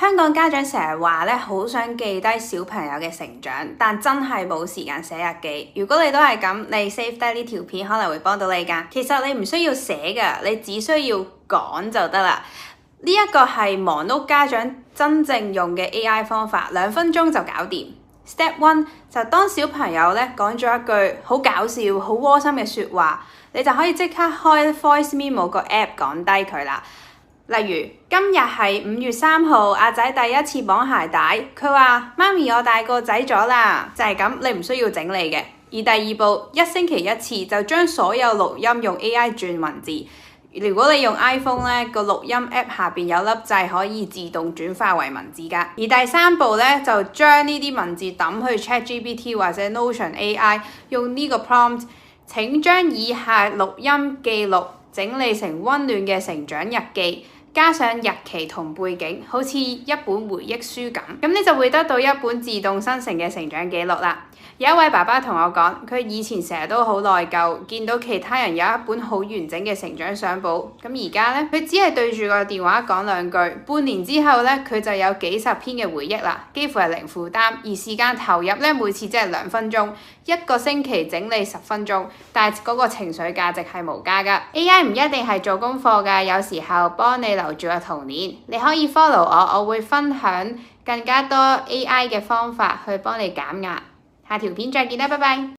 香港家長成日話咧，好想記低小朋友嘅成長，但真係冇時間寫日記。如果你都係咁，你 save 低呢條片可能會幫到你㗎。其實你唔需要寫㗎，你只需要講就得啦。呢一個係忙碌家長真正用嘅 AI 方法，2分鐘就搞掂。Step 1就當小朋友咧講咗一句好搞笑、好窩心嘅説話，你就可以即刻開 Voice Memo 個 app 講低佢啦。例如今日係5月3號，阿仔第一次綁鞋帶，佢話媽咪我大個仔咗啦，就係咁，你唔需要整理嘅。而第二步，1星期1次就將所有錄音用 AI 轉文字。如果你用 iPhone 咧，個錄音 app 下邊有粒掣可以自動轉化為文字㗎。而第3步咧，就將呢啲文字抌去 ChatGPT 或者 Notion AI， 用呢個 prompt， 請將以下錄音記錄整理成溫暖嘅成長日記，加上日期同背景，好似一本回憶書咁，咁你就會得到一本自動生成嘅成長記錄啦。有一位爸爸同我講，佢以前成日都好內疚，見到其他人有一本好完整嘅成長相簿，咁而家呢，佢只係對住個電話講2句，半年之後呢，佢就有幾十篇嘅回憶啦，幾乎係零負擔，而時間投入呢，每次只係2分鐘，1個星期整理10分鐘，但係嗰個情緒價值係無價㗎。AI 唔一定係做功課㗎，有時候幫你留住個童年。你可以 follow我會分享更加多 AI 嘅方法去幫你減壓。下條片再見啦，拜拜。